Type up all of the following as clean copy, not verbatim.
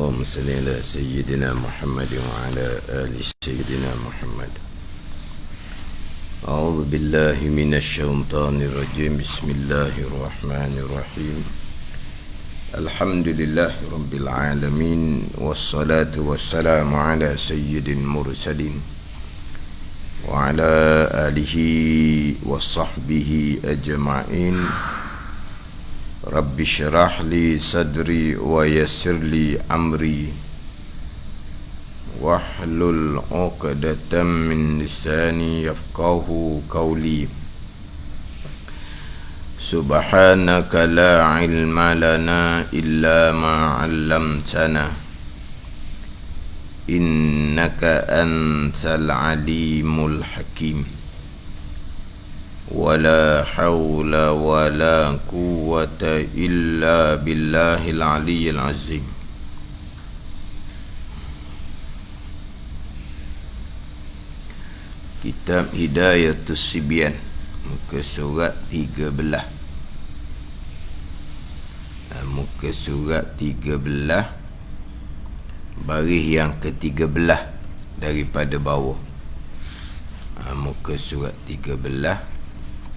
اللهم صل على سيدنا محمد وعلى آل سيدنا محمد. أعوذ بالله من الشيطان الرجيم. بسم الله الرحمن الرحيم. الحمد لله رب العالمين، والصلاة والسلام على سيد المرسلين وعلى آله وصحبه أجمعين. رب اشرح لي صدري ويسر لي أمري واحلل عقدة من لساني يفقه قولي. سبحانك لا علم لنا إلا ما علمتنا إنك أنت العليم الحكيم. ولا حول ولا قوة إلا بالله العلي العظيم. Kitab Hidayatus Sibyan, muka surat 13. Muka surat 13, baris yang ke-13 daripada bawah. Muka surat 13,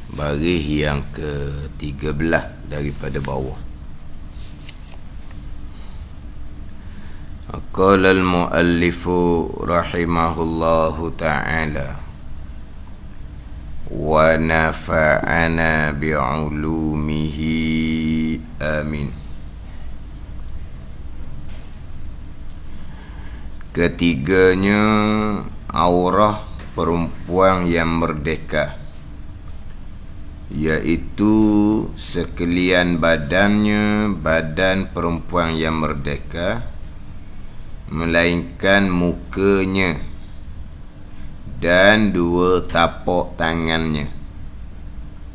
baris yang ke-13 daripada bawah. Qala al-muallifu rahimahullahu ta'ala wa nafa'ana bi'ulumihi amin. Ketiganya aurah perempuan yang merdeka, iaitu sekalian badannya badan perempuan yang merdeka, melainkan mukanya dan dua tapak tangannya.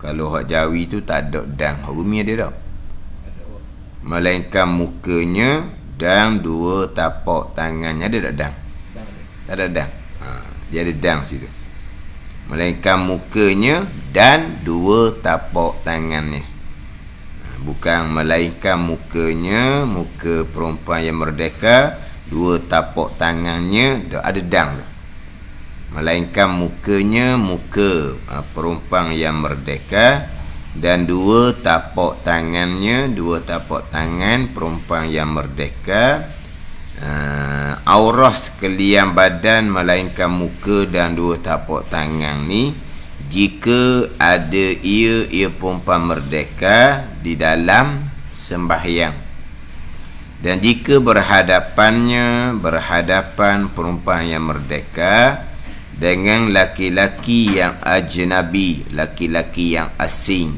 Kalau hak Jawi tu tak ada dang, Rumi ada tak? Melainkan mukanya dan dua tapak tangannya. Ada tak dang? Tak ada dang. Dia ada dang situ. Melainkan mukanya dan dua tapak tangannya. Bukan melainkan mukanya, muka perempuan yang merdeka, dua tapak tangannya, ada dang. Melainkan mukanya, muka perempuan yang merdeka, dan dua tapak tangannya, dua tapak tangan perempuan yang merdeka. Aurah sekalian badan melainkan muka dan dua tapak tangan ni, jika ada ia perempuan merdeka di dalam sembahyang, dan jika berhadapan perempuan yang merdeka dengan laki-laki yang ajnabi, laki-laki yang asing,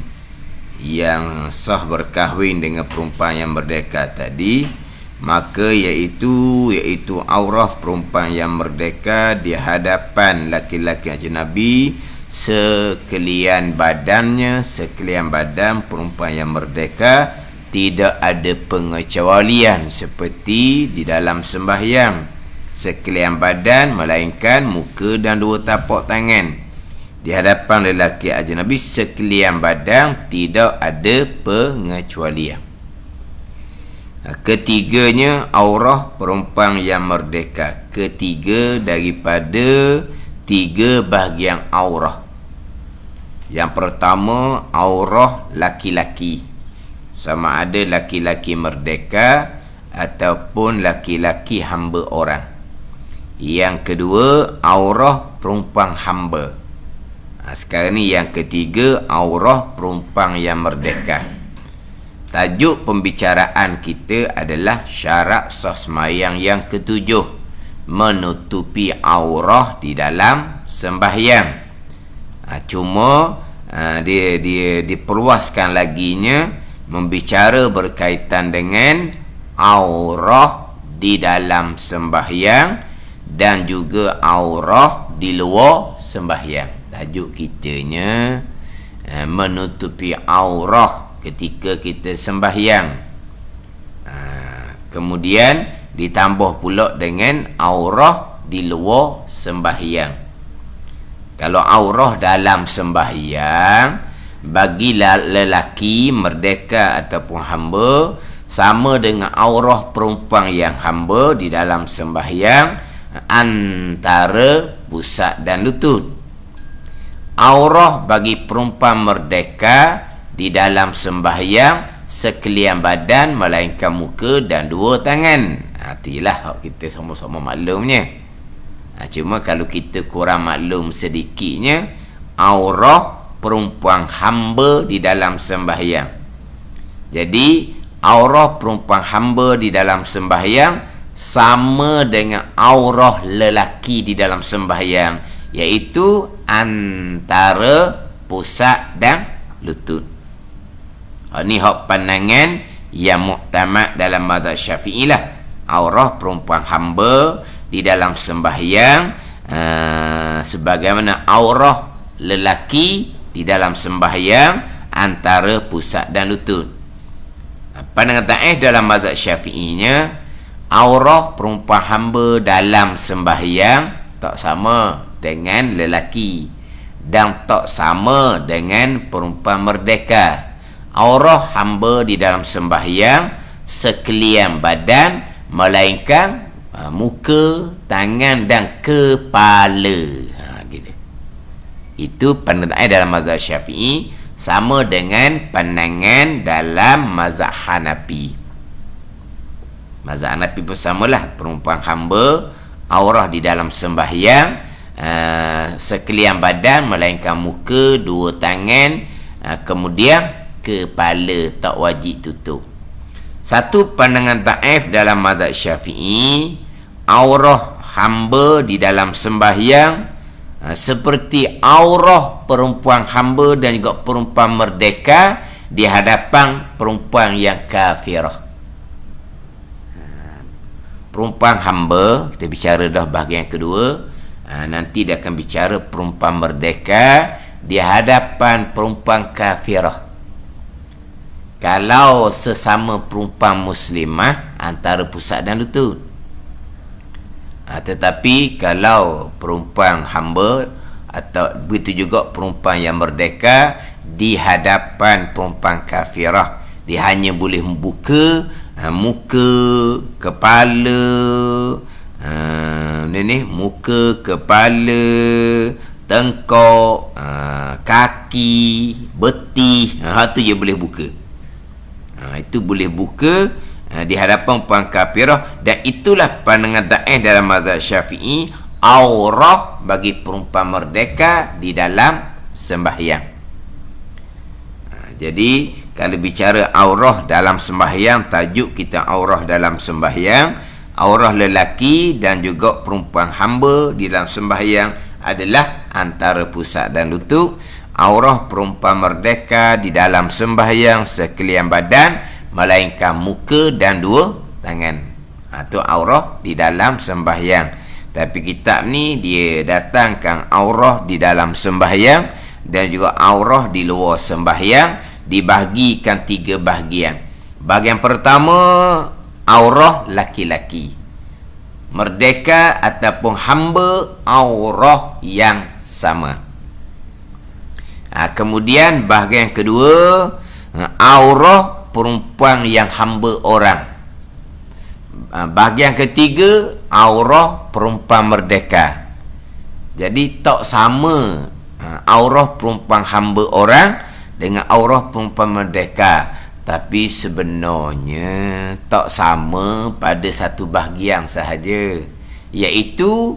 yang sah berkahwin dengan perempuan yang merdeka tadi, maka iaitu aurah perempuan yang merdeka di hadapan laki-laki ajnabi sekalian badannya, sekalian badan perempuan yang merdeka, tidak ada pengecualian seperti di dalam sembahyang. Sekalian badan melainkan muka dan dua tapak tangan. Di hadapan lelaki ajnabi sekalian badan, tidak ada pengecualian. Ketiganya aurah perempuan yang merdeka. Ketiga daripada tiga bahagian aurah. Yang pertama, aurah laki-laki, sama ada laki-laki merdeka ataupun laki-laki hamba orang. Yang kedua, aurah perempuan hamba. Sekarang ni yang ketiga, aurah perempuan yang merdeka. Tajuk pembicaraan kita adalah syarat sah sembahyang yang ketujuh, menutupi aurah di dalam sembahyang. Cuma dia diperluaskan laginya, membicara berkaitan dengan aurah di dalam sembahyang dan juga aurah di luar sembahyang. Tajuk kitanya menutupi aurah ketika kita sembahyang. Kemudian ditambah pula dengan aurah di luar sembahyang. Kalau aurah dalam sembahyang, bagi lelaki merdeka ataupun hamba, sama dengan aurah perempuan yang hamba di dalam sembahyang antara pusat dan lutut. Aurah bagi perempuan merdeka di dalam sembahyang sekalian badan melainkan muka dan dua tangan. Itulah kita sama-sama maklumnya. Cuma kalau kita kurang maklum sedikitnya, aurah perempuan hamba di dalam sembahyang. Jadi aurah perempuan hamba di dalam sembahyang sama dengan aurah lelaki di dalam sembahyang, iaitu antara pusat dan lutut. Ini hak pandangan yang muktamad dalam mazhab Syafi'i lah. Aurah perempuan hamba di dalam sembahyang sebagaimana aurah lelaki di dalam sembahyang antara pusat dan lutut. Pandangan ta'if dalam mazhab Syafi'inya, aurah perempuan hamba dalam sembahyang tak sama dengan lelaki dan tak sama dengan perempuan merdeka. Aurah hamba di dalam sembahyang sekalian badan melainkan muka, tangan dan kepala. Gitu. Itu pandangan dalam mazhab Syafi'i, sama dengan pandangan dalam mazhab Hanafi. Mazhab Hanafi pun samalah, perempuan hamba aurah di dalam sembahyang sekalian badan melainkan muka, dua tangan, kemudian kepala tak wajib tutup. Satu pandangan ta'if dalam mazhab Syafi'i, aurah hamba di dalam sembahyang seperti aurah perempuan hamba dan juga perempuan merdeka di hadapan perempuan yang kafirah. Perempuan hamba, kita bicara dah bahagian kedua, nanti dia akan bicara perempuan merdeka di hadapan perempuan kafirah. Kalau sesama perempuan muslimah antara pusat dan lutut. Tetapi kalau perempuan hamba atau begitu juga perempuan yang merdeka di hadapan perempuan kafirah, dia hanya boleh membuka muka, kepala, muka, kepala, tengkok, kaki, betih, itu je boleh buka. Itu boleh buka di hadapan perempuan kafirah, dan itulah pandangan ta'if dalam mazhab Syafi'i, aurah bagi perempuan merdeka di dalam sembahyang. Jadi kalau bicara aurah dalam sembahyang, tajuk kita aurah dalam sembahyang, aurah lelaki dan juga perempuan hamba di dalam sembahyang adalah antara pusat dan lutut. Aurah perempuan merdeka di dalam sembahyang sekalian badan melainkan muka dan dua tangan. Itu aurah di dalam sembahyang. Tapi kitab ni dia datangkan aurah di dalam sembahyang dan juga aurah di luar sembahyang, dibahagikan tiga bahagian. Bahagian pertama, aurah laki-laki merdeka ataupun hamba, aurah yang sama. Kemudian bahagian kedua, aurah perempuan yang hamba orang. Bahagian ketiga, aurah perempuan merdeka. Jadi tak sama aurah perempuan hamba orang dengan aurah perempuan merdeka, tapi sebenarnya tak sama pada satu bahagian sahaja, iaitu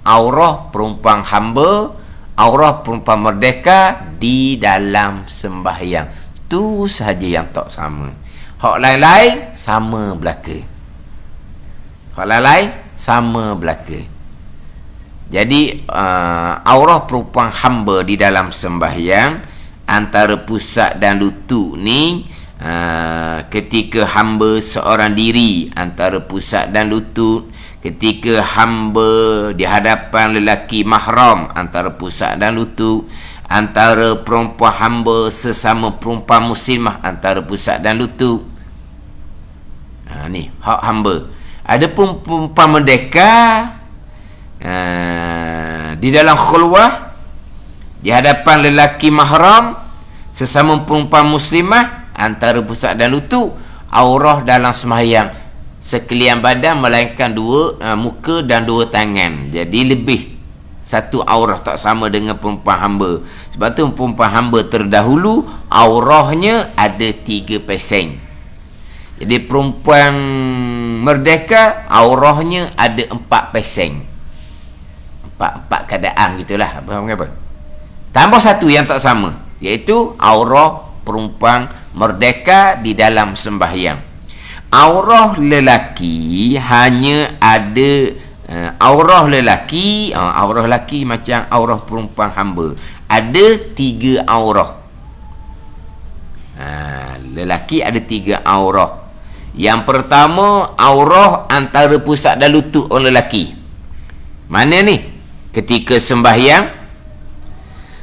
aurah perempuan hamba, aurah perempuan merdeka di dalam sembahyang. Tu sahaja yang tak sama. Hak lain-lain sama belaka. Hak lain-lain sama belaka. Jadi aurah perempuan hamba di dalam sembahyang antara pusat dan lutut ni, ketika hamba seorang diri antara pusat dan lutut, ketika hamba di hadapan lelaki mahram antara pusat dan lutut, antara perempuan hamba sesama perempuan muslimah antara pusat dan lutut. Ni hak hamba. Adapun perempuan merdeka di dalam khulwah di hadapan lelaki mahram sesama perempuan muslimah antara pusat dan lutut, aurah dalam sembahyang sekalian badan melainkan dua muka dan dua tangan. Jadi lebih satu aurah, tak sama dengan perempuan hamba. Sebab tu perempuan hamba terdahulu aurahnya ada 3%. Jadi perempuan merdeka aurahnya ada 4%. Empat keadaan gitulah. Apa? Tambah satu yang tak sama, iaitu aurah perempuan merdeka di dalam sembahyang. Aurah lelaki hanya ada aurah lelaki macam aurah perempuan hamba. Ada 3 aurah. Lelaki ada 3 aurah. Yang pertama, aurah antara pusat dan lutut orang lelaki. Mana ni? Ketika sembahyang,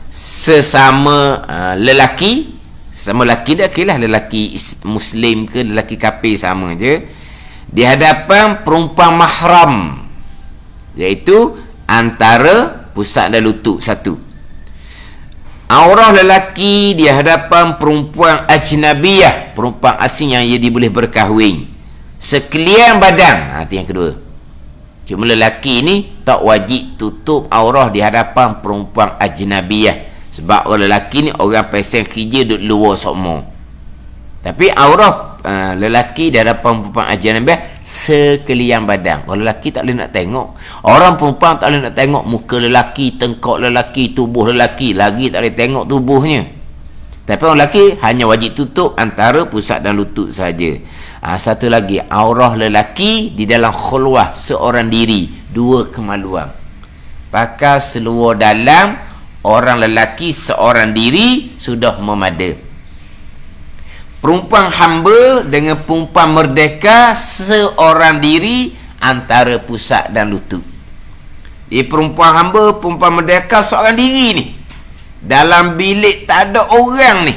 sesama lelaki, sama lelaki dah kira lelaki Muslim ke lelaki kafir sama je, di hadapan perempuan mahram, iaitu antara pusat dan lutut satu. Aurah lelaki di hadapan perempuan ajnabiyah, perempuan asing yang ia boleh berkahwin, sekalian badan. Itu yang kedua. Cuma lelaki ni tak wajib tutup aurah di hadapan perempuan ajnabiyah, sebab orang lelaki ni orang pasang kerja duduk luar semua. Tapi aurah lelaki di hadapan perempuan ajnabiyah sekalian badan. Orang lelaki tak boleh nak tengok. Orang perempuan tak boleh nak tengok muka lelaki, tengkok lelaki, tubuh lelaki, lagi tak boleh tengok tubuhnya. Tapi orang lelaki hanya wajib tutup antara pusat dan lutut saja. Satu lagi, aurah lelaki di dalam khulwah seorang diri, 2 kemaluan. Pakai seluar dalam orang lelaki seorang diri sudah memada. Perempuan hamba dengan perempuan merdeka seorang diri antara pusat dan lutut. Di perempuan hamba, perempuan merdeka seorang diri ni, dalam bilik tak ada orang ni,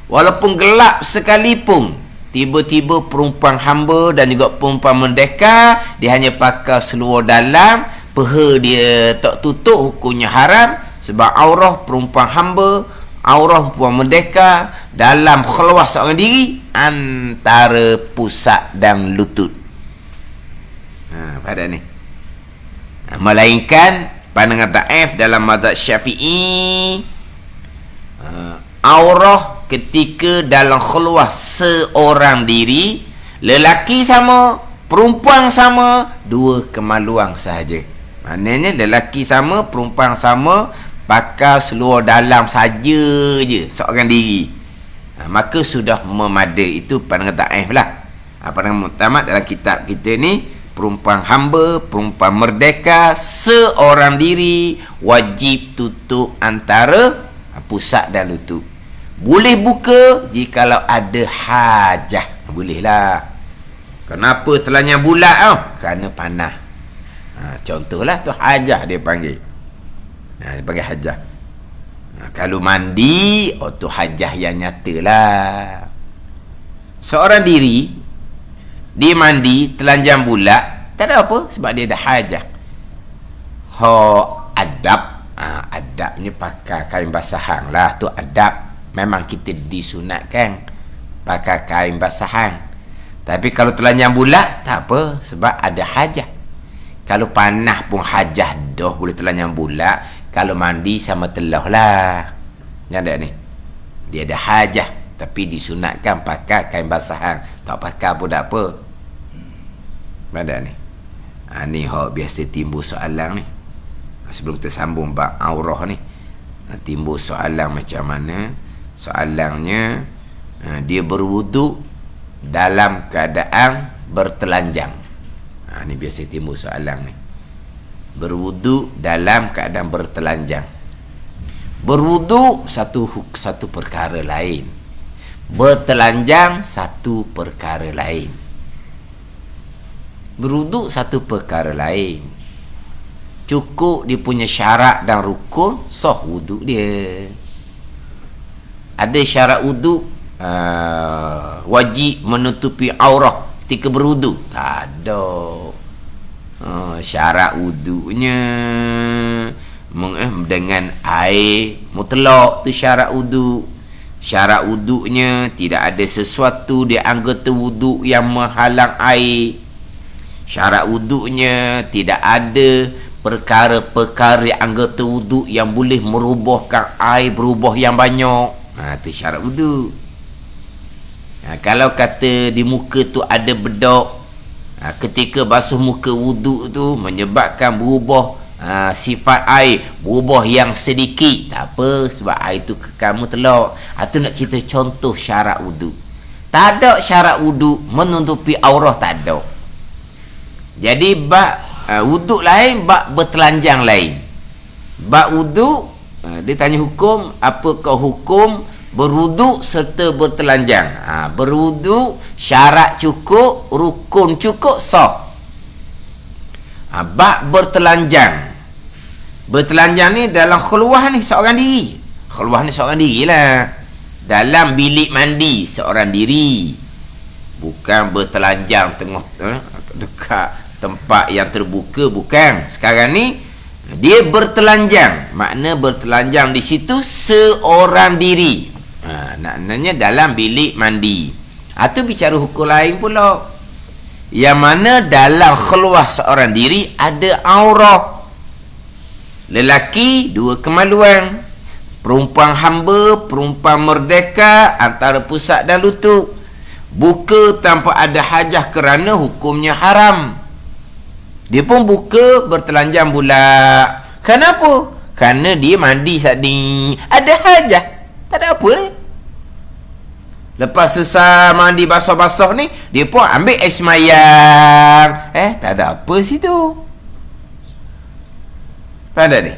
walaupun gelap sekalipun, tiba-tiba perempuan hamba dan juga perempuan merdeka, dia hanya pakai seluar dalam, peha dia tak tutup, hukumnya haram. Sebab aurah perempuan hamba, aurah perempuan merdeka dalam khulwah seorang diri antara pusat dan lutut. Pada ni melainkan pandangan dhaif dalam mazhab Syafi'i, aurah ketika dalam khulwah seorang diri, lelaki sama, perempuan sama, 2 kemaluan sahaja. Maknanya lelaki sama, perempuan sama, pakai seluar dalam saja je seorang diri, maka sudah memadai. Itu pandangan dhaif lah. Pandangan muktamad dalam kitab kita ni, perempuan hamba, perempuan merdeka seorang diri wajib tutup antara pusat dan lutut. Boleh buka jikalau ada hajah, bolehlah. Kenapa telanjang bulat? Kerana panah. Contohlah tu hajah dia panggil. Dia panggil hajah. Kalau mandi, tu hajah yang nyata lah. Seorang diri dia mandi telanjang bulat, tak ada apa, sebab dia ada hajah. Adab, adabnya pakai kain basahan lah. Tu adab. Memang kita disunatkan pakai kain basahan. Tapi kalau telanjang bulat, tak apa, sebab ada hajah. Kalau panah pun hajah dah boleh telanjang bulat. Kalau mandi sama telah lah. Yang ada ni, dia ada hajah, tapi disunatkan pakai kain basahan. Tak pakai pun tak apa. Ada ni. Ni biasa timbul soalan ni. Sebelum kita sambung bab aurah ni, timbul soalan macam mana. Soalannya, dia berwuduk dalam keadaan bertelanjang. Ni biasa timbul soalan ni. Berwuduk dalam keadaan bertelanjang. Berwuduk satu perkara lain, bertelanjang satu perkara lain. Berwuduk satu perkara lain. Cukup dia punya syarat dan rukun, sah wuduk dia. Ada syarat wuduk, wajib menutupi aurah ketika berwuduk? Tak ada. Syarat wuduknya dengan air mutlak, tu syarat wuduk. Syarat wuduknya tidak ada sesuatu di anggota wuduk yang menghalang air. Syarat wuduknya tidak ada perkara-perkara di anggota wuduk yang boleh merubahkan air berubah yang banyak. Itu syarat wuduk. Kalau kata di muka tu ada bedak, ketika basuh muka wuduk tu menyebabkan berubah sifat air, berubah yang sedikit, tak apa, sebab air tu kamu telak. Itu nak cerita contoh syarat wuduk. Tak ada syarat wuduk menutupi aurah, tak ada. Jadi bab wuduk lain, bab bertelanjang lain. Bab wuduk, dia tanya hukum, apakah hukum berwuduk serta bertelanjang? Berwuduk syarat cukup, rukun cukup, sah. Bab bertelanjang. Bertelanjang ni dalam khulwah ni seorang diri. Khulwah ni seorang diri lah. Dalam bilik mandi seorang diri. Bukan bertelanjang tengah dekat tempat yang terbuka, bukan. Sekarang ni dia bertelanjang. Makna bertelanjang di situ seorang diri. Maknanya dalam bilik mandi. Itu bicara hukum lain pula. Yang mana dalam khulwah seorang diri ada aurah. Lelaki dua kemaluan, perempuan hamba, perempuan merdeka antara pusat dan lutut. Buka tanpa ada hajah kerana hukumnya haram. Dia pun buka bertelanjang pula. Kenapa? Kerana dia mandi saat ni ada hajah. Tak ada apa ni. Lepas selesai mandi basah-basah ni, dia pun ambil air semayang. Tak ada apa situ. Faham tak ni?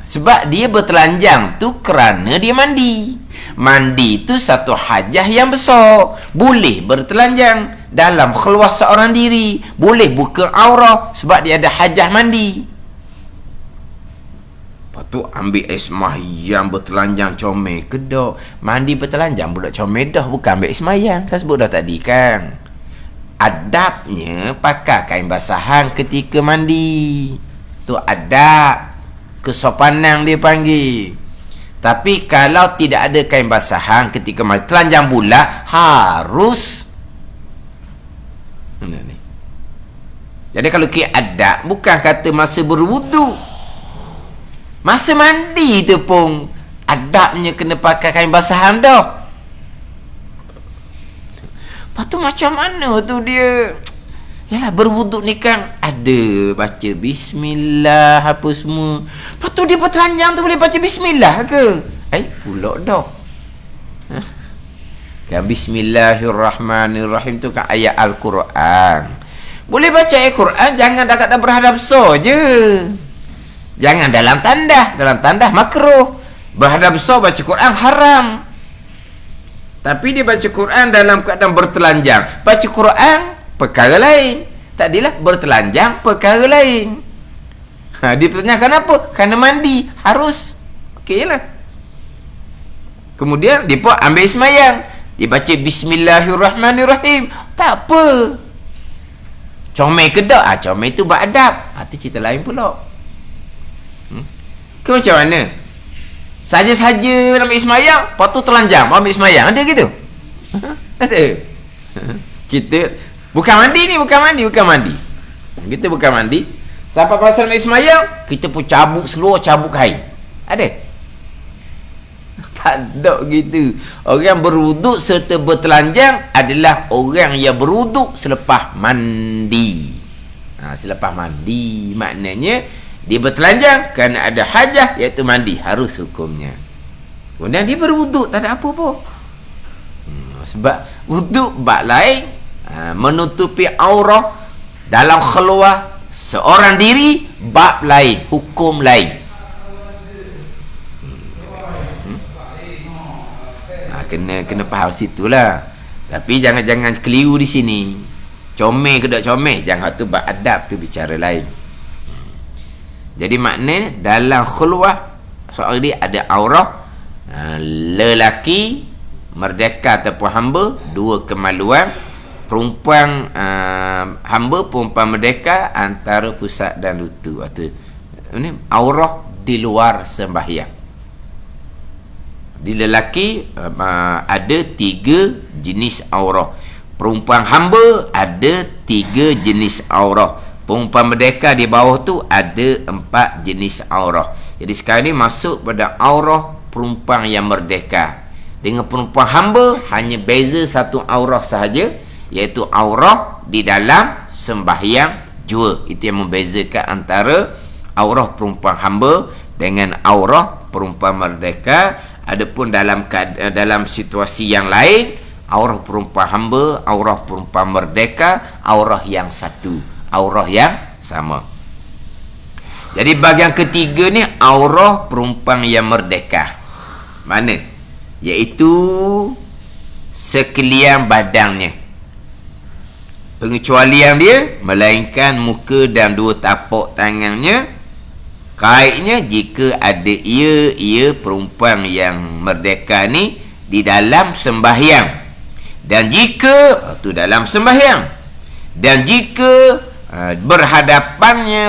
Sebab dia bertelanjang tu kerana dia mandi. Mandi tu satu hajah yang besar. Boleh bertelanjang dalam khulwah seorang diri. Boleh buka aurah sebab dia ada hajah mandi. Lepas tu ambil air semayang bertelanjang comel ke dak? Mandi bertelanjang budak comel dah, bukan ambil air semayang. Kan sebut dah tadi kan. Adabnya pakai kain basahan ketika mandi. Tu adab, kesopanan dia panggil. Tapi kalau tidak ada kain basahan ketika mandi, telanjang pula, harus. Jadi kalau kira adab, bukan kata masa berwuduk, masa mandi tu pun adabnya kena pakai kain basahan dah. Lepas tu macam mana tu dia? Yalah, berwuduk ni kan ada baca bismillah apa semua. Lepas tu dia bertelanjang tu boleh baca bismillah ke? Pulak dah. Kan bismillahirrahmanirrahim tu kan ayat Al-Quran. Boleh baca ayat Quran, jangan dekat dan berhadap je. Jangan dalam tandah makruh. Berhadap baca Quran haram. Tapi dia baca Quran dalam keadaan bertelanjang. Baca Quran perkara lain. Tadilah bertelanjang perkara lain. Dia bertanya kenapa? Kerana mandi. Harus. Okey lah. Kemudian dia pun ambil semayang. Dia baca bismillahirrahmanirrahim. Tak apa. Comel ke tak? Comel tu beradab. Itu cerita lain pula. Ke macam mana? Saja-saja nak ambil semayang, lepas tu telanjang ambil semayang. Ada gitu? Ada. Kita bukan mandi ni, bukan mandi. Kita bukan mandi. Sampai pasal ambil semayang, kita pun cabuk seluruh cabuk kain. Ada? Tak ada gitu. Orang berwuduk serta bertelanjang adalah orang yang berwuduk selepas mandi. Selepas mandi maknanya dia bertelanjang kerana ada hajah, iaitu mandi, harus hukumnya. Kemudian dia berwuduk, tak ada apa-apa. Sebab wuduk bab lain, menutupi aurah dalam khulwah seorang diri, bab lain, hukum lain. Kena faham situlah. Tapi jangan keliru di sini. Comel ke tak comel, jangan, tu bab adab, tu bicara lain. Jadi makna dalam khulwah seorang dia ada aurah, lelaki merdeka ataupun hamba, dua kemaluan, perempuan hamba, perempuan merdeka antara pusat dan lutut. Ini aurah di luar sembahyang. Di lelaki ada 3 jenis aurah. Perempuan hamba ada 3 jenis aurah. Perempuan merdeka di bawah tu ada 4 jenis aurah. Jadi sekarang ni masuk pada aurah perempuan yang merdeka. Dengan perempuan hamba hanya beza satu aurah sahaja, iaitu aurah di dalam sembahyang jua. Itu yang membezakan antara aurah perempuan hamba dengan aurah perempuan merdeka. Adapun dalam situasi yang lain, aurah perempuan hamba, aurah perempuan merdeka, aurah yang satu, aurah yang sama. Jadi bahagian ketiga ni aurah perempuan yang merdeka. Mana? Iaitu sekalian badannya. Pengecualian dia melainkan muka dan 2 tapak tangannya. Kaitnya jika ada ia perempuan yang merdeka ni di dalam sembahyang. Dan jika itu dalam sembahyang. Dan jika berhadapan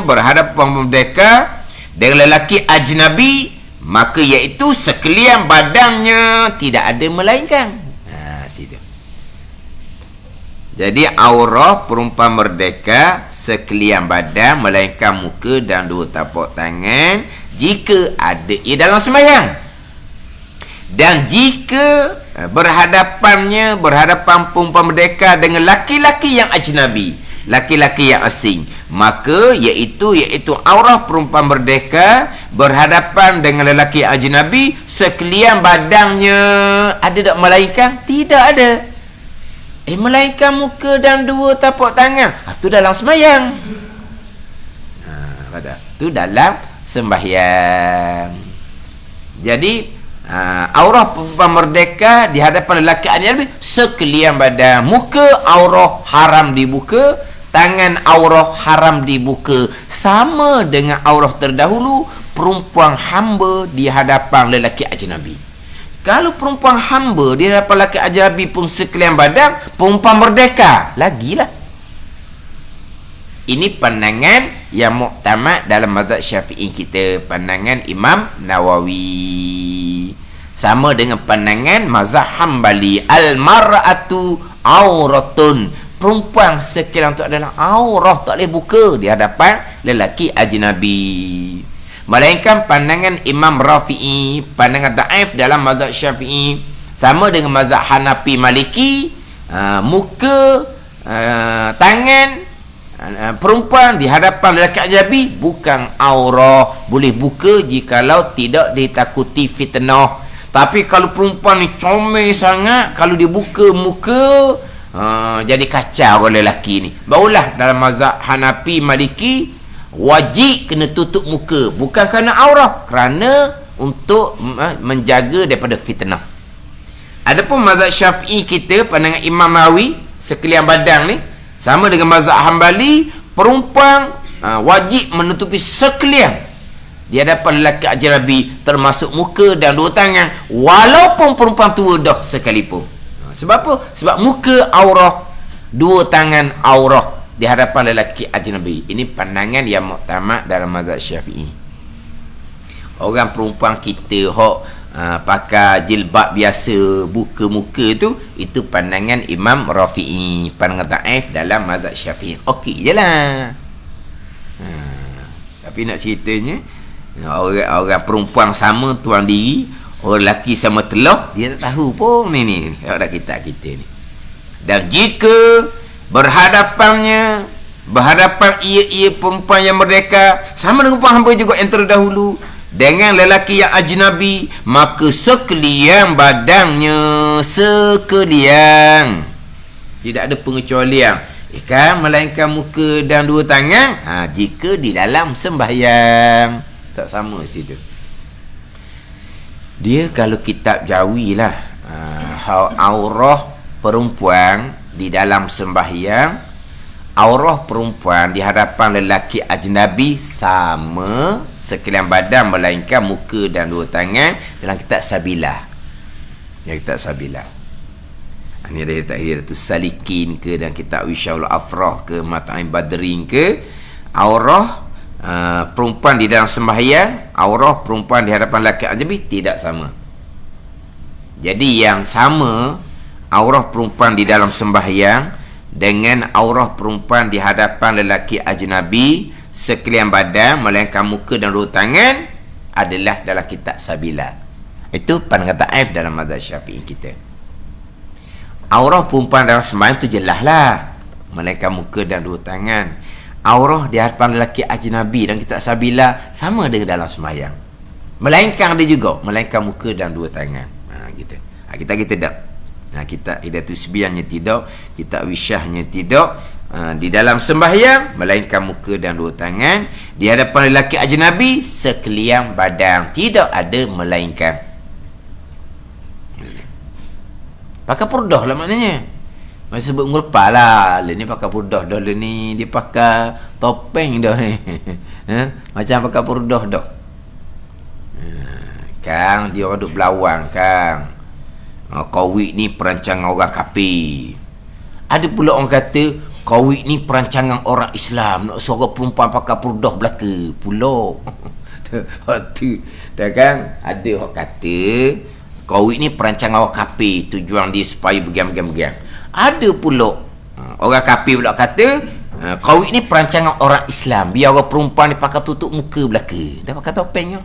merdeka dengan lelaki ajnabi, maka iaitu sekalian badannya tidak ada melainkan. Situ. Jadi aurah perempuan merdeka sekalian badan melainkan muka dan 2 tapak tangan jika ada ia dalam sembahyang. Dan jika berhadapan perempuan merdeka dengan laki-laki yang ajnabi, laki-laki yang asing, maka iaitu aurah perempuan merdeka berhadapan dengan lelaki ajnabi, sekalian badannya ada tak melainkan? Tidak ada. Melainkan muka dan 2 tapak tangan. Itu dalam sembahyang. Itu dalam sembahyang. Jadi aurah perempuan merdeka di hadapan lelaki ajnabi sekalian badan. Muka aurah haram dibuka, tangan aurah haram dibuka. Sama dengan aurah terdahulu perempuan hamba di hadapan lelaki ajnabi. Kalau perempuan hamba di hadapan lelaki ajnabi pun sekalian badan, perempuan merdeka lagilah. Ini pandangan yang muktamad dalam mazhab Syafi'i kita, pandangan Imam Nawawi. Sama dengan pandangan mazhab Hambali, al-mar'atu auratun. Perempuan sekalian itu adalah aurah, tak boleh buka di hadapan lelaki ajnabi. Melainkan pandangan Imam Rafi'i, pandangan daif dalam mazhab Syafi'i, sama dengan mazhab Hanafi Maliki, muka, tangan perempuan di hadapan lelaki ajnabi bukan aurah, boleh buka jikalau tidak ditakuti fitnah. Tapi kalau perempuan ni comel sangat, kalau dia buka muka, jadi kacau oleh lelaki ni, barulah dalam mazhab Hanafi Maliki wajib kena tutup muka, bukan kerana aurah, kerana untuk menjaga daripada fitnah. Adapun mazhab Syafi'i kita, pandangan Imam Nawawi sekalian badan ni, sama dengan mazhab Hambali, perempuan wajib menutupi sekalian di hadapan lelaki ajnabi, termasuk muka dan 2 tangan, walaupun perempuan tua dah sekalipun. Sebab apa? Sebab muka aurah, 2 tangan aurah di hadapan lelaki ajnabi. Ini pandangan yang muktamad dalam mazhab Syafi'i. Orang perempuan kita pakai jilbab biasa, buka muka tu, itu pandangan Imam Rafi'i, pandangan daif dalam mazhab Syafi'i. Okey je lah. Tapi nak ceritanya, orang perempuan sama tuan diri, orang lelaki sama telah, dia tak tahu pun ni orang kita ni. Dan jika berhadapan ia perempuan yang merdeka, sama dengan perempuan hamba juga yang terdahulu, dengan lelaki yang ajnabi, maka sekalian badannya, sekalian, tidak ada pengecualian, kan, melainkan muka dan 2 tangan, jika di dalam sembahyang. Tak sama situ. Dia kalau kitab Jawi lah, aurah perempuan di dalam sembahyang, aurah perempuan di hadapan lelaki ajnabi sama sekalian badan melainkan muka dan 2 tangan, dalam kitab Sabilah. Yang kitab Sabilah. Ini ada kitab tu Salikin ke, dan kitab Wisyaul Afrah ke, Mat'aim Badrin ke, aurah perempuan di dalam sembahyang, aurah perempuan di hadapan lelaki ajnabi tidak sama. Jadi yang sama aurah perempuan di dalam sembahyang dengan aurah perempuan di hadapan lelaki ajnabi sekalian badan melainkan muka dan dua tangan adalah dalam kitab Sabila. Itu pandangan Taif dalam mazhab Syafi'i kita. Aurah perempuan dalam sembahyang tu jelas lah, melainkan muka dan dua tangan. Aurah di hadapan lelaki ajnabi dan kitab Sabila sama dengan dalam sembahyang, melainkan ada juga melainkan muka dan dua tangan. Gitu. Kita tak. Kitab Hidayatul Sibyannya tidak, kitab Wisyahnya tidak. Di dalam sembahyang melainkan muka dan dua tangan, di hadapan lelaki ajnabi sekalian badan, tidak ada melainkan. Pakai purdah lah maknanya. Masa sebut ngulpah lah, ni pakai purdah dah, ni dia pakai topeng dah. Macam pakai purdah dah. Kang dia orang duk belawang kang. Kawik ni perancangan orang kafir. Ada pula orang kata kawik ni perancangan orang Islam, nak suruh perempuan pakai purdah belaka pula. Tu dah kan, ada orang kata kawik ni perancangan orang kafir, tujuan dia supaya begam-begam. Ada pula orang kafir pula kata kawik ni perancangan orang Islam, biar orang perempuan ni pakai tutup muka belaka, dah pakai topeng kan.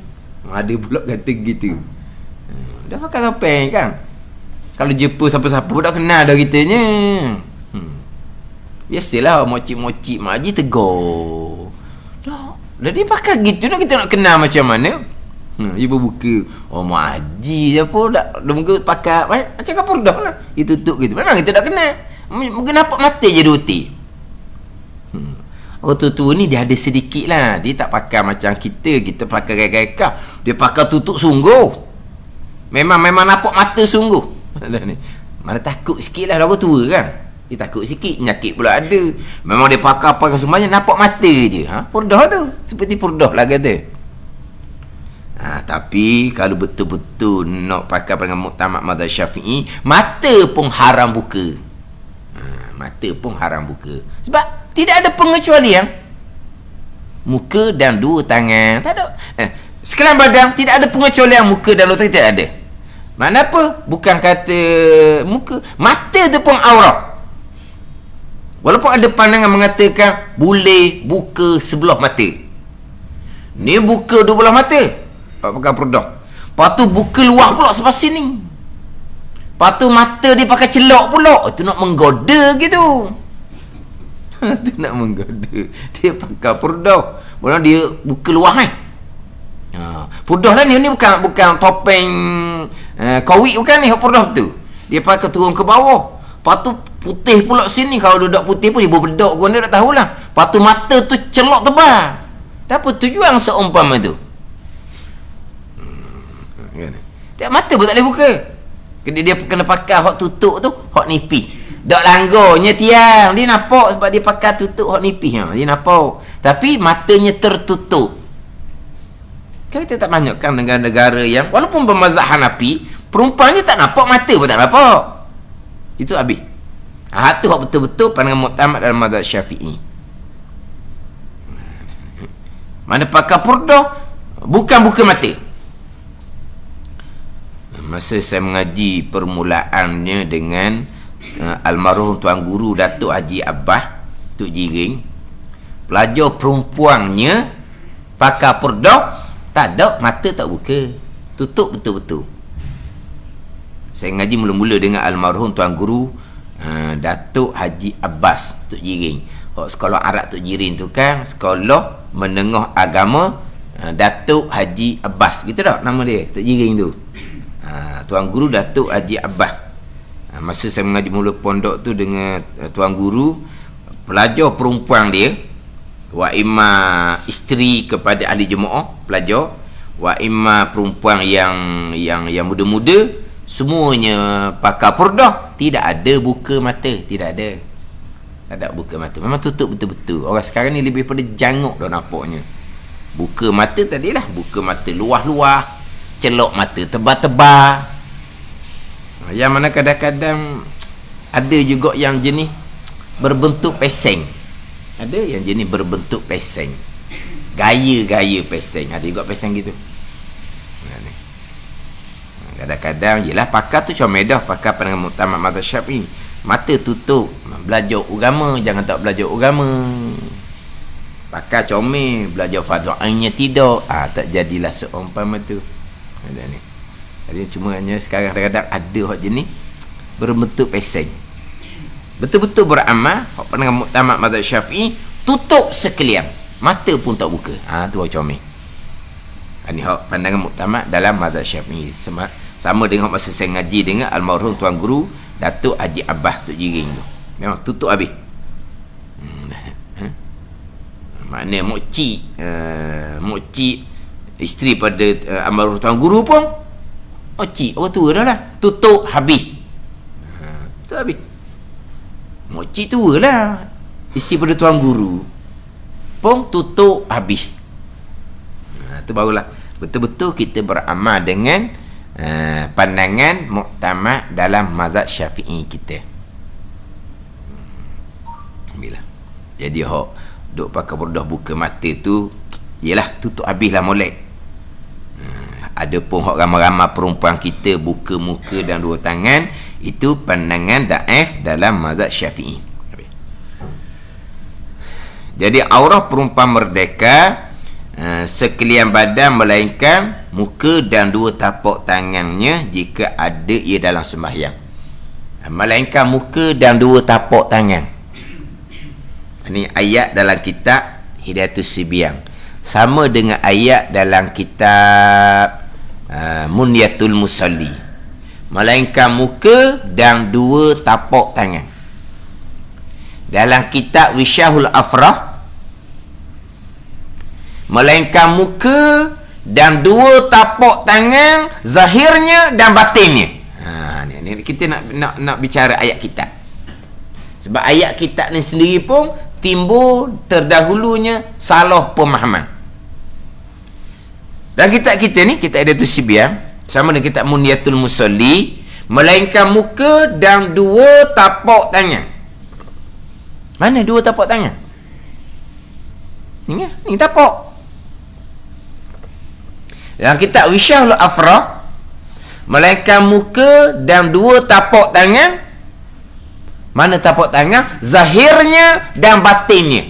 Ada pula kata gitu. Dah pakai topeng kan. Kalau jumpa siapa-siapa pun dah kenal dah kitanya. Biasalah mocik-mocik mak haji tegur. Dah dia pakai gitu dah, kita nak kenal macam mana. Dia berbuka, oh mak haji siapa dah muka pakai macam kapur dah lah. Dia tutup gitu. Memang kita dah kenal. Mungkin nampak mata je duti. Orang tua-tua ni dia ada sedikit lah. Dia tak pakai macam kita pakai gaya-gaya. Dia pakai tutup sungguh. Memang nampak mata sungguh. Mana takut sikit lah orang tua kan. Dia takut sikit, penyakit pula ada. Memang dia pakai semuanya nampak mata je. Purdah tu, seperti purdah lah kata. Tapi kalau betul-betul nak pakai dengan muktamad mazhab Syafi'i, mata pun haram buka. Mata pun haram buka. Sebab tidak ada pengecualian. Muka dan dua tangan tak ada. Sekalian badan tidak ada pengecualian muka dan dua tangan, tidak ada. Mana apa? Bukan kata muka, mata tu pun aurat. Walaupun ada pandangan mengatakan boleh buka sebelah mata. Ni buka dua belah mata, pakai purdah. Lepas tu buka luar pula sebelah sini. Lepas tu mata dia pakai celok pula. Tu nak menggoda gitu. Tu nak menggoda. Dia pakai purdah. Boleh dia buka luar kan. Purdah lah ni bukan topeng kawik bukan ni purdah tu. Dia pakai turun ke bawah. Lepas tu putih pula sini. Kalau duduk putih pun dia berbedak pun dia tak tahulah. Lepas tu mata tu celok tebal. Apa tujuan seumpama tu? Dia mata pun tak boleh buka. Dia kena pakai hak tutup tu, hak nipis. Dak langgarnya tiang. Dia nampak sebab dia pakai tutup hak nipis. Dia nampak. Tapi matanya tertutup. Kan kita tak banyakkan dengan negara yang walaupun bermazhab Hanafi, perempuannya tak nampak, mata pun tak nampak. Itu habis. Tu hak betul-betul pandangan muktamad dalam mazhab Syafi'i. Mana pakai purdah bukan buka mata. Masa saya mengaji permulaannya dengan almarhum Tuan Guru Datuk Haji Abbas Tuk Jiring, pelajar perempuannya pakai purdah tak ada, mata tak buka, tutup betul-betul. Saya mengaji mula-mula dengan almarhum Tuan Guru Datuk Haji Abbas Tuk Jiring. Sekolah Arab Tuk Jiring tu kan sekolah menengah agama Datuk Haji Abbas, gitu tak nama dia, Tuk Jiring tu. Tuan Guru Datuk Haji Abbas. Masa saya mengaji mula pondok tu dengan Tuan Guru, pelajar perempuan dia wa imma isteri kepada ahli jemaah pelajar, wa imma perempuan yang muda-muda, semuanya pakai purdah, tidak ada buka mata, tidak ada buka mata, memang tutup betul-betul. Orang sekarang ni lebih pada janguk dah nampaknya. Buka mata tadilah, buka mata luah-luah, celok mata tebal-tebal. Yang mana kadang-kadang ada juga yang jenis berbentuk peseng. Ada yang jenis berbentuk peseng, gaya peseng. Ada juga peseng gitu. Kadang-kadang yelah pakar tu comel dah, pakar pandangan muktamad mazhab Syafi'i. Mata tutup, belajar agama, jangan tak belajar agama. Pakar comel, belajar fardu ainnya tidak. Tak jadilah seumpama tu. Ada ni. Jadi cuma hanya sekarang kadang-kadang ada hak jenis berbentuk peseng. Betul-betul beramal, hak pandangan muktamad mazhab Syafi'i, tutup sekalian. Mata pun tak buka. Tu hak comel. Ini hak pandangan muktamad dalam mazhab Syafi'i. Sama dengan masa saya ngaji dengan almarhum tuan guru Datuk Haji Abbas Tok Jiring tu. Memang tutup habis. Maknanya mokcik isteri pada almarhum tuan guru pun mokcik orang tua dah lah, tutup habis. Tutup habis. Mokcik tua lah, isteri pada tuan guru pun tutup habis. Itu barulah betul-betul kita beramal dengan pandangan muktamad dalam mazhab Syafi'i kita. Bila jadi hok duk pakai berdah buka mata tu, yalah tutup habislah molek. Ada pun hok ramai-ramai perempuan kita buka muka dan dua tangan, itu pandangan daif dalam mazhab Syafi'i. Jadi aurah perempuan merdeka sekalian badan melainkan muka dan dua tapak tangannya jika ada ia dalam sembahyang. Melainkan muka dan dua tapak tangan. Ini ayat dalam kitab Hidayatus Sibiang. Sama dengan ayat dalam kitab Munyatul Musalli. Melainkan muka dan dua tapak tangan. Dalam kitab Wisyahul Afrah, melainkan muka dan dua tapak tangan, zahirnya dan batinnya. Ni kita nak bicara ayat kitab. Sebab ayat kitab ni sendiri pun timbul terdahulunya salah pemahaman. Dan kitab kita ni, kitab Hidayatus Sibiang, sama dengan kitab Munyatul Musalli, melainkan muka dan dua tapak tangan. Mana dua tapak tangan? Ni tapak. Dalam kitab Wisyahul Afrah, melainkan muka dan dua tapak tangan. Mana tapak tangan? Zahirnya dan batinnya.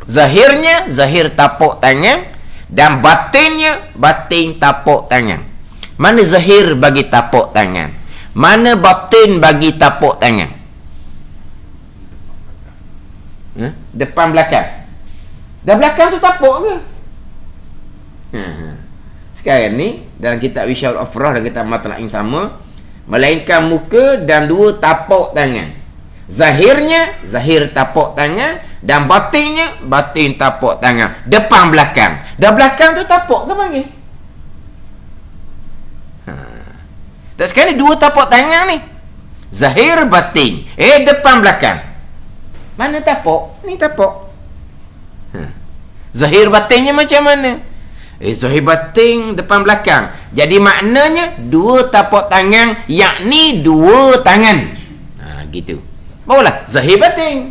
Zahirnya, zahir tapak tangan, dan batinnya, batin tapak tangan. Mana zahir bagi tapak tangan? Mana batin bagi tapak tangan? Depan belakang. Dah belakang tu tapak ke? Sekarang ni dalam kitab Wisyahul Afrah dan kitab Matla'in sama, melainkan muka dan dua tapak tangan. Zahirnya, zahir tapak tangan, dan batinnya, batin tapak tangan. Depan belakang. Dah belakang tu tapak ke panggil? Dan sekarang ni dua tapak tangan ni, zahir batin. Depan belakang. Mana tapak? Ni tapak. Zahir batinnya macam mana? Zahir batin depan belakang. Jadi maknanya dua tapak tangan, yakni dua tangan. Gitu. Barulah zahir batin.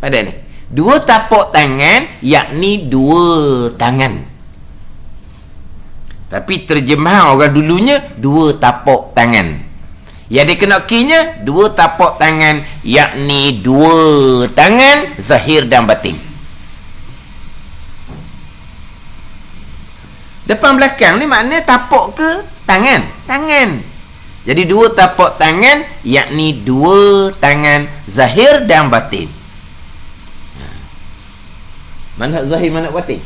Pada ni dua tapak tangan, yakni dua tangan. Tapi terjemahan orang dulunya dua tapak tangan. Yang dikenakinya dua tapak tangan, yakni dua tangan, zahir dan batin. Depan belakang ni maknanya tapak ke tangan? Tangan. Jadi dua tapak tangan, yakni dua tangan, zahir dan batin. Mana zahir, mana batin?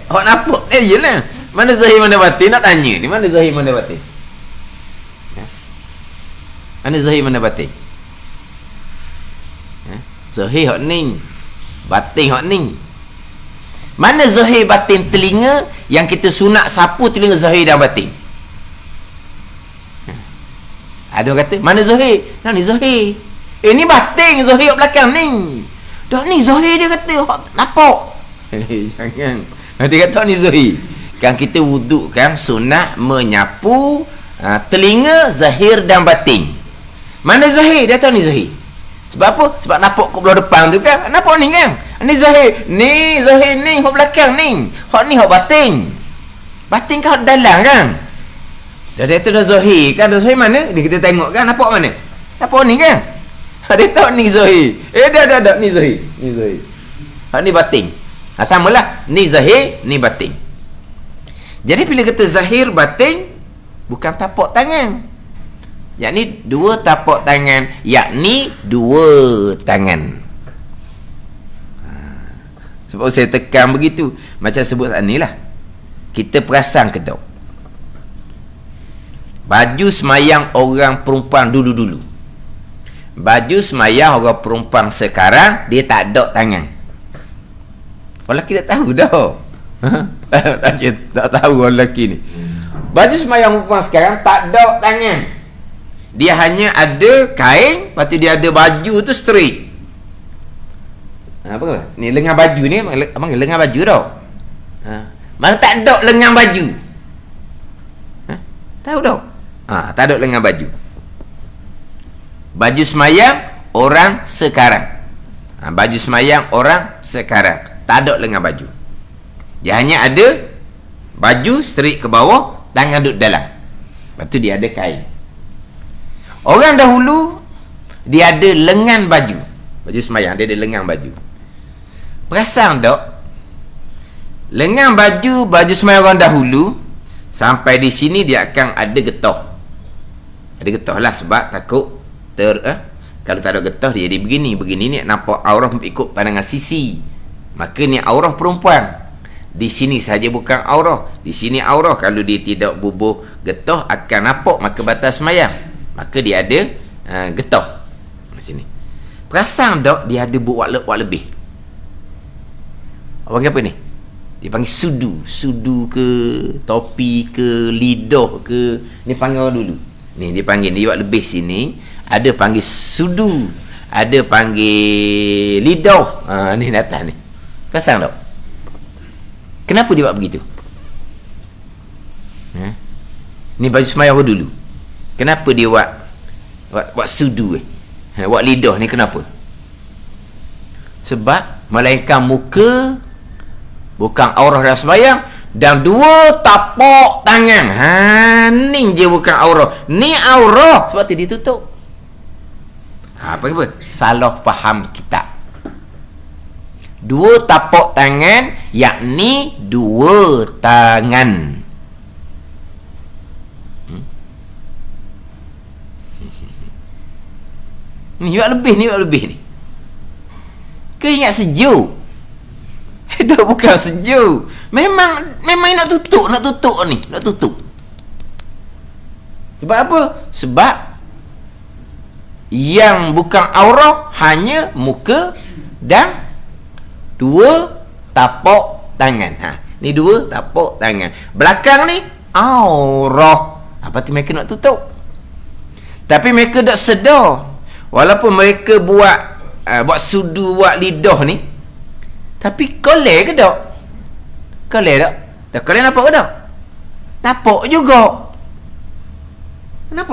Awak nampak dia je lah. Mana zahir, mana batin? Nak tanya ni, mana zahir, mana batin? Mana zahir, mana batin? Zahir hak ni, batin hak ni. Mana zahir batin telinga yang kita sunat sapu telinga zahir dan batin? Ada orang kata, mana zahir? Nah, ni zahir. Ni batin zahir kat belakang ni. Dah ni zahir dia kata, nampak. Jangan. Dia kata ni zahir. Kan kita wuduk kan sunat menyapu telinga zahir dan batin. Mana zahir? Dia tahu ni zahir. Sebab apa? Sebab nampak kat belah depan tu kan. Nampak ni kan? Ni zahir. Ni zahir ni hak belakang ni. Hak ni hak batin. Batin kau dalam kan. Dia tu dah zahir kan. Dah zahir mana? Dia kita tengok kan. Nampak mana? Nampak ni kan? Dia tahu ni zahir. Dah. Ni zahir. Ni zahir. Ni batin. Samalah. Ni zahir, ni batin. Jadi bila kata zahir, batin, bukan tapak tangan. Yakni dua tapak tangan. Yakni dua tangan. Sebab saya tekan begitu. Macam sebut ni lah. Kita perasan ke tak? Baju semayang orang perempuan dulu-dulu. Baju semayang orang perempuan sekarang, dia tak ada tangan. Orang lelaki tak tahu dah. Tak tahu orang lelaki ni. Baju semayang perempuan sekarang tak ada tangan. Dia hanya ada kain, lepas tu dia ada baju tu straight. Apa ni lengan baju ni? Abang lengan baju tau. Mana tak ada lengan baju. Tahu tak? Tak ada lengan baju. Baju semayang orang sekarang. Baju semayang orang sekarang tak ada lengan baju. Dia hanya ada baju straight ke bawah, tangan duduk dalam. Lepas tu dia ada kain. Orang dahulu dia ada lengan baju. Baju semayang dia ada lengan baju. Perasan tak? Lengan baju semayang orang dahulu sampai di sini dia akan ada getah. Ada getah lah sebab takut kalau tak ada getah dia jadi begini ni nampak aurah ikut pandangan sisi. Maka ni aurah perempuan. Di sini saja bukan aurah. Di sini aurah. Kalau dia tidak bubuh getah akan nampak maka batas semayang. Maka dia ada getah. Di sini. Perasan tak dia ada buat lebih. Apa apa ni? Dia panggil sudu ke topi ke lidah ke, ni panggil orang dulu. Ni dia panggil, dia buat lebih sini, ada panggil sudu, ada panggil lidah. Ni datang ni. Perasan tak? Kenapa dia buat begitu? Ni baju semayang orang dulu. Kenapa dia buat sudu buat lidah ni kenapa? Sebab melainkan muka bukan aurah dalam sembahyang dan dua tapak tangan. Ni je bukan aurah. Ni aurah sebab tu ditutup. Apa? Salah faham kitab. Dua tapak tangan yakni dua tangan. Ni buat lebih ni. Kau ingat sejuk? Dah bukan sejuk. Memang nak tutup ni. Nak tutup. Sebab apa? Sebab yang bukan aurah hanya muka dan dua tapak tangan. Ni dua tapak tangan. Belakang ni aurah. Apa tu mereka nak tutup? Tapi mereka tak sedar. Walaupun mereka buat sudu, buat lidah ni, tapi kolej ke tak? Kolej tak? Dah kolej nampak ke tak? Nampak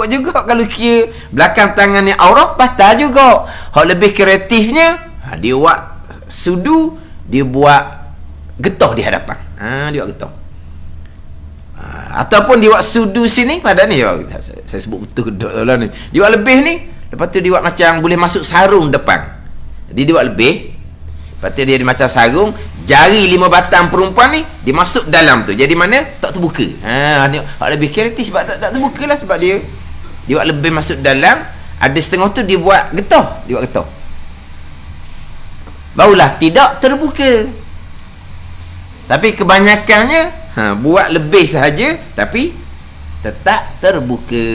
juga. Kalau kira belakang tangan ni aurah, patah juga. Hak lebih kreatifnya, dia buat sudu, dia buat getah di hadapan. Dia buat getah. Ataupun dia buat sudu sini, pada ni saya sebut betul ke tak ni. Dia buat lebih ni, lepas tu dia buat macam boleh masuk sarung depan. Jadi dia buat lebih. Lepas tu dia macam sarung, jari 5 batang perempuan ni dia masuk dalam tu. Jadi mana? Tak terbuka. Ni lebih kreatif sebab tak terbuka lah, sebab dia buat lebih masuk dalam. Ada setengah tu dia buat getah. Barulah tidak terbuka. Tapi kebanyakannya buat lebih sahaja tapi tetap terbuka.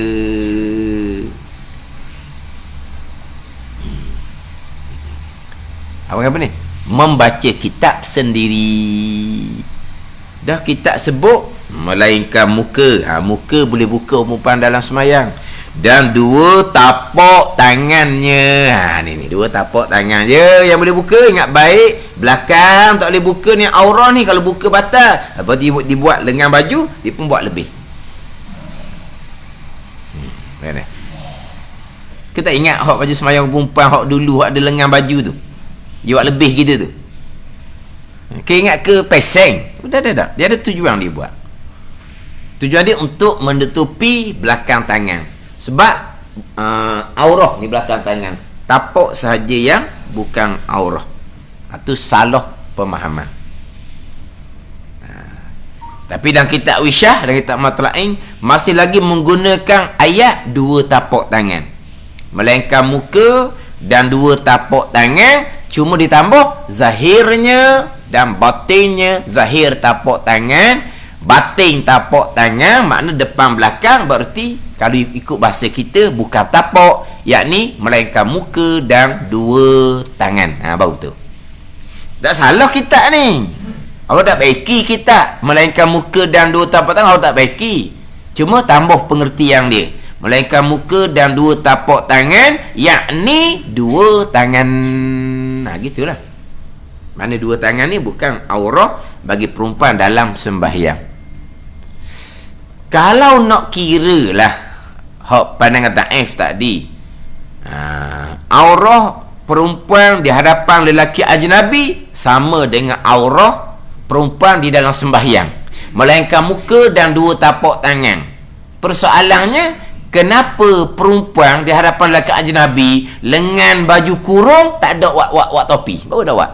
Apa ni? Membaca kitab sendiri. Dah kitab sebut melainkan muka. Muka boleh buka umpan dalam semayang. Dan dua tapak tangannya. Ni dua tapak tangan je yang boleh buka. Ingat baik, belakang tak boleh buka ni aurah ni. Kalau buka batal. Apa dibuat lengan baju, dia pun buat lebih. Mana? Kita ingat hak baju semayang perempuan hak dulu hak ada lengan baju tu. Dia buat lebih gitu tu. Kau ingat ke peseng? Dah. Dia ada tujuan dia buat. Tujuan dia untuk menutupi belakang tangan. Sebab aurah ni belakang tangan. Tapak sahaja yang bukan aurah. Itu salah pemahaman. Tapi dalam kitab Wisyah, dalam kitab Matla'in, masih lagi menggunakan ayat dua tapak tangan. Melainkan muka dan dua tapak tangan, cuma ditambah zahirnya dan batinnya. Zahir tapak tangan, batin tapak tangan, makna depan belakang. Berarti kalau ikut bahasa kita, bukan tapak, yakni melainkan muka dan dua tangan. Baru tu. Tak salah kita ni. Allah tak baiki kita, melainkan muka dan dua tapak tangan. Allah tak baiki, cuma tambah pengertian dia, melainkan muka dan dua tapak tangan, yakni dua tangan. Gitulah. Mana dua tangan ni bukan aurah bagi perempuan dalam sembahyang. Kalau nak kira lah hak pandangan Taif tadi, aurah perempuan di hadapan lelaki ajnabi sama dengan aurah perempuan di dalam sembahyang, melainkan muka dan dua tapak tangan. Persoalannya, kenapa perempuan di hadapan lelaki ajnabi lengan baju kurung tak ada wak topi? Baru dah wak.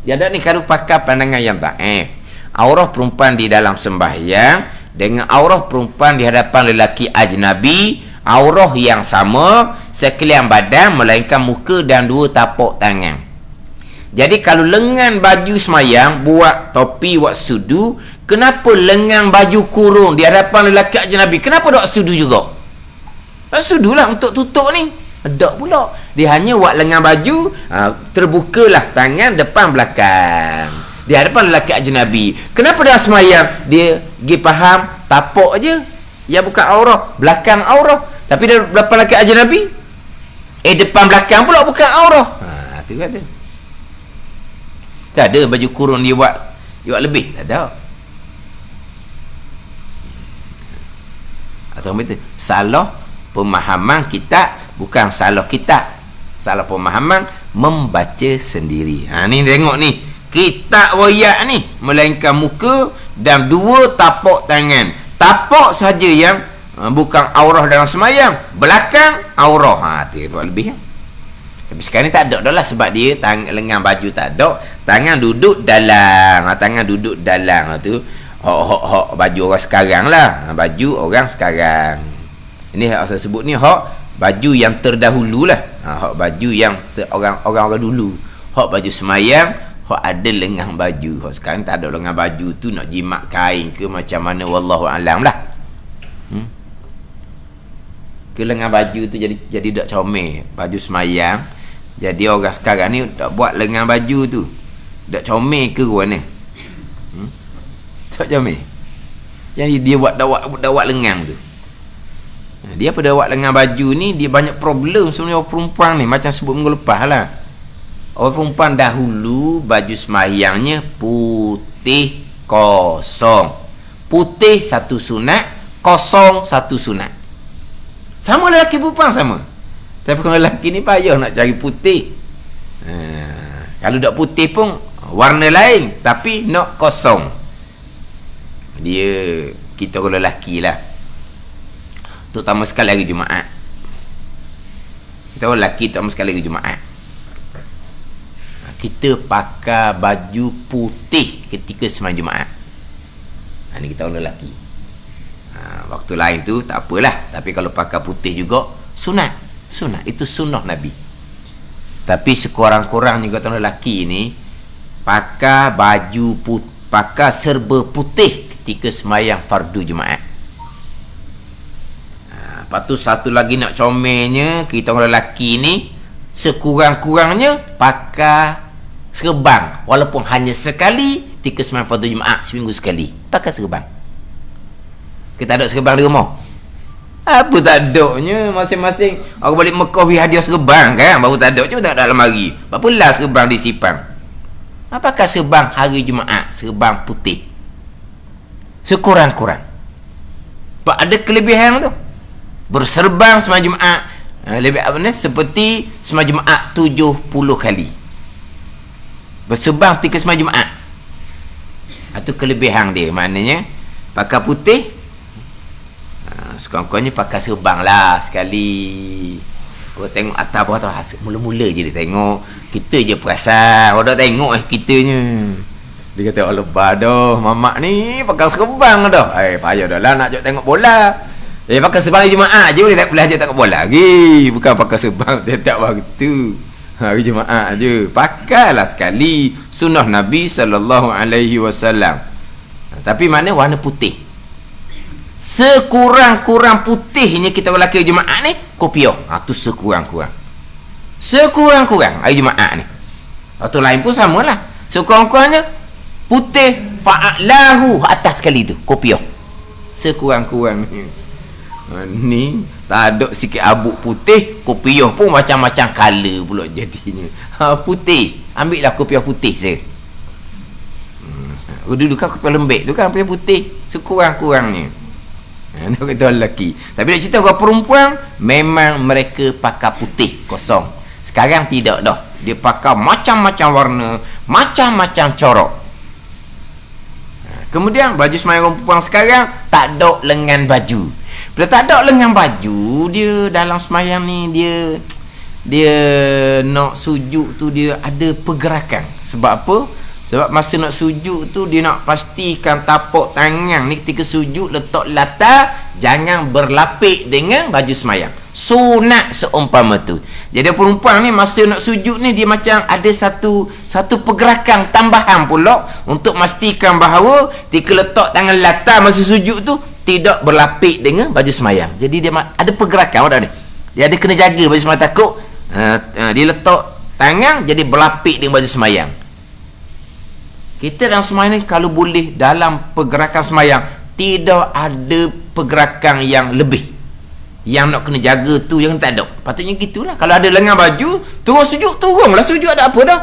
Jadi ni kalau pakai pandangan yang Taif, aurah perempuan di dalam sembahyang dengan aurah perempuan di hadapan lelaki ajnabi, aurah yang sama sekalian badan, melainkan muka dan dua tapak tangan. Jadi kalau lengan baju semayang buat topi, buat sudu, kenapa lengan baju kurung di hadapan lelaki ajnabi, kenapa tak sudu juga? Sudu lah untuk tutup ni. Tak pula. Dia hanya buat lengan baju, terbukalah tangan depan belakang di hadapan lelaki ajnabi. Kenapa dah semayang dia pergi faham tapak je yang bukan aurah, belakang aurah, tapi dia depan lelaki ajnabi, depan belakang pula bukan aurah. Tu kata. Tak ada baju kurung dia buat lebih, tak ada. Atau betul salah pemahaman kita, bukan salah kita, salah pemahaman membaca sendiri. Ni tengok ni, kitab royak ni, melainkan muka dan dua tapak tangan. Tapak saja yang bukan aurah dalam semayang, belakang aurah. Tu lebih. Tapi sekarang ni tak ada dah lah, sebab dia lengan baju tak ada, tangan duduk dalam. Tangan duduk dalam tu hak baju orang sekarang lah. Baju orang sekarang ini hak saya sebut ni, hak baju yang terdahulu lah. Hak baju yang orang dulu, hak baju semayang, hak ada lengan baju. Hak sekarang tak ada lengan baju tu, nak jimat kain ke macam mana, wallahu alam lah. Ke lengan baju tu jadi tak comel baju semayang. Jadi orang sekarang ni tak buat lengan baju tu, tak comel ke mana? Tak comel. Jadi dia buat dawat lengan tu. Dia pada buat lengan baju ni, dia banyak problem sebenarnya orang perempuan ni. Macam sebut minggu lepas lah, orang perempuan dahulu baju semayangnya putih kosong. Putih satu sunat, kosong satu sunat. Sama lelaki perempuan sama. Tapi kalau lelaki ni payah nak cari putih. Kalau tak putih pun warna lain, tapi nak kosong. Dia, kita kalau lelaki lah, terutama sekali hari Jumaat. Kita orang lelaki terutama sekali hari Jumaat, kita pakai baju putih ketika sembahyang Jumaat. Ni kita orang lelaki. Waktu lain tu tak apalah, tapi kalau pakai putih juga sunat itu sunnah Nabi. Tapi sekurang-kurang juga orang lelaki ni pakai baju pakai serba putih ketika sembahyang fardu Jumaat. Lepas tu satu lagi nak comelnya, kita orang lelaki ni sekurang-kurangnya pakai serban, walaupun hanya sekali ketika sembahyang fardu Jumaat, seminggu sekali pakai serban. Kita ada serban di rumah. Apa tak adanya, masing-masing orang balik Mekah beri hadiah serban kan, baru tak ada, cuma tak ada dalam hari. Berapa lah serban disimpan? Apakah serban hari Jumaat, serban putih sekurang-kurang? Sebab ada kelebihan tu. Berserban sembahyang Jumaat lebih apa ni, seperti sembahyang Jumaat 70 kali. Berserban ketika sembahyang Jumaat, itu kelebihan dia. Maknanya pakai putih, sekurang-kurangnya pakai serban lah sekali. Orang tengok atas bawah tu, mula-mula je dia tengok, kita je perasan, orang dah tengok kitanya. Dia kata, oh lebah dah, mamak ni pakai serban dah. Payah dah lah nak tengok bola. Pakai serban hari Jumaat je boleh belajar tengok bola lagi. Bukan pakai serban tiap waktu. Hari Jumaat je. Pakailah sekali sunnah Nabi SAW. Tapi mana warna putih. Sekurang-kurang putihnya kita lelaki Jumaat ni kopiah. Tu sekurang-kurang. Sekurang-kurang hari Jumaat ni. Atau lain pun samalah. Sekurang-kurangnya putih fa'alahu atas sekali tu kopiah. Sekurang-kurangnya. Ni tak ada sikit abuk putih, kopiah pun macam-macam color pula jadinya. Putih. Ambil lah kopiah putih saya. Dulu kan kopiah lembek tu kan kopiah putih. Sekurang-kurangnya. Nak kata lelaki. Tapi nak cerita orang perempuan, memang mereka pakai putih kosong. Sekarang tidak dah. Dia pakai macam-macam warna, macam-macam corak. Kemudian baju sembahyang orang perempuan sekarang tak ada lengan baju. Bila tak ada lengan baju, dia dalam sembahyang ni dia nak sujud tu dia ada pergerakan. Sebab apa? Sebab masa nak sujud tu dia nak pastikan tapak tangan ni ketika sujud letak latar jangan berlapik dengan baju sembahyang. Sunat seumpama tu. Jadi perempuan ni masa nak sujud ni dia macam ada satu pergerakan tambahan pula untuk memastikan bahawa ketika letak tangan latar masa sujud tu tidak berlapik dengan baju sembahyang. Jadi dia ada pergerakan orang ni. Dia ada kena jaga baju sembahyang takut dia letak tangan jadi berlapik dengan baju sembahyang. Kita dalam sembahyang ni kalau boleh dalam pergerakan sembahyang tidak ada pergerakan yang lebih. Yang nak kena jaga tu yang tak ada. Patutnya gitulah. Kalau ada lengan baju, turun sujud, turunlah sujud ada apa dah.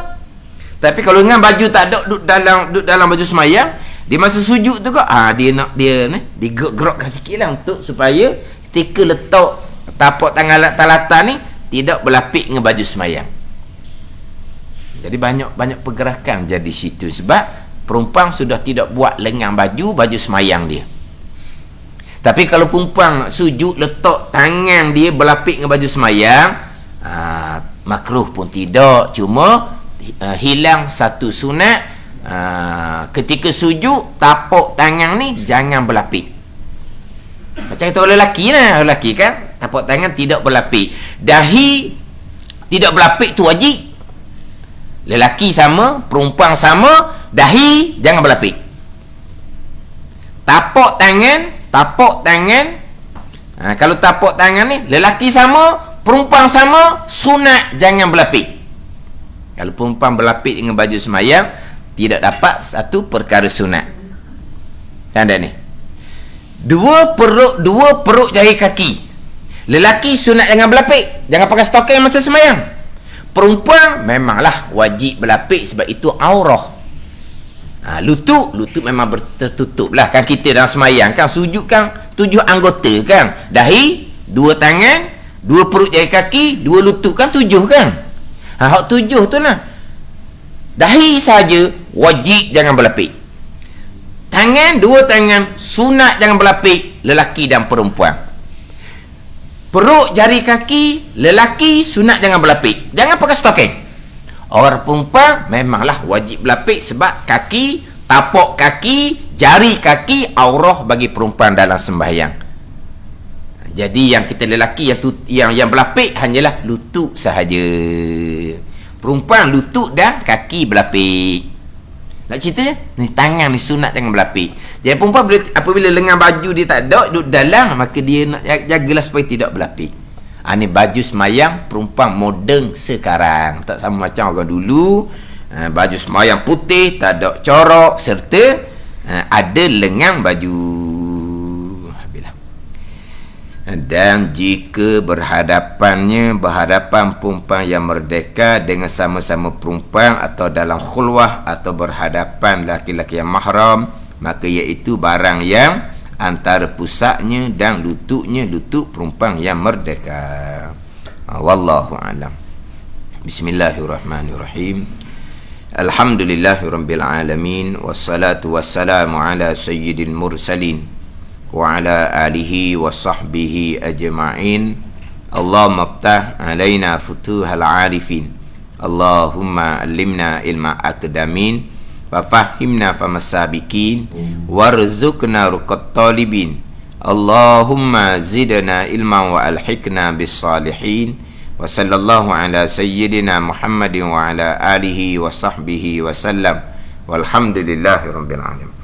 Tapi kalau lengan baju tak ada duduk dalam baju sembahyang, dia masa sujud tu kok dia nak dia gerakkan sikitlah untuk supaya ketika letak tapak tangan latar ni tidak berlapik dengan baju sembahyang. Jadi banyak pergerakan jadi situ sebab perempuan sudah tidak buat lengan baju sembahyang dia. Tapi kalau perempuan sujud letak tangan dia berlapik dengan baju sembahyang, makruh pun tidak, cuma hilang satu sunat. Ketika sujud tapak tangan ni jangan berlapik. Macam kata orang lelaki lah, lelaki kan tapak tangan tidak berlapik, dahi tidak berlapik tu wajib. Lelaki sama, perempuan sama, dahi jangan berlapik. Tapak tangan kalau tapak tangan ni lelaki sama, perempuan sama, sunat jangan berlapik. Kalau perempuan berlapik dengan baju sembahyang tidak dapat satu perkara sunat. Tanda ni dua perut jari kaki. Lelaki sunat jangan berlapik, jangan pakai stocking masa sembahyang. Perempuan memanglah wajib berlapik sebab itu aurah. Lutut memang tertutup lah kan. Kita dalam sembahyang kan sujud kan 7 anggota kan. Dahi, 2 tangan, 2 perut jari kaki, 2 lutut kan 7 kan. Hak 7 tu lah. Dahi saja wajib jangan berlapik. Tangan, 2 tangan sunat jangan berlapik, lelaki dan perempuan. Perut jari kaki lelaki sunat jangan berlapik, jangan pakai stocking. Orang perempuan memanglah wajib berlapik sebab kaki, tapak kaki, jari kaki aurah bagi perempuan dalam sembahyang. Jadi yang kita lelaki yang berlapik hanyalah lutut sahaja. Perempuan lutut dan kaki berlapik. Nak cerita ni tangan ni sunat jangan berlapik. Jadi perempuan apabila lengan baju dia tak ada duduk dalam, maka dia nak jagalah supaya tidak berlapik. Ni baju sembahyang perempuan moden sekarang, tak sama macam orang dulu. Baju sembahyang putih tak ada corak serta ada lengan baju. Dan jika berhadapan perempuan yang merdeka dengan sama-sama perempuan atau dalam khulwah atau berhadapan laki-laki yang mahram, maka iaitu barang yang antara pusatnya dan lututnya lutut perempuan yang merdeka. Wallahu a'lam. Bismillahirrahmanirrahim. Alhamdulillahirabbil alamin, wassalatu wassalamu ala sayyidil mursalin wa ala alihi wa sahbihi ajma'in. Allahumma iftah alaina futuhal arifin, Allahumma allimna ilma akdamin, wa fahimna famasabikin, warzuqna ruqat talibin. Allahumma zidna ilman wa alhiqna bis salihin. Wa sallallahu ala sayyidina Muhammadin wa ala alihi wa sahbihi wa sallam. Walhamdulillahi rabbil alamin.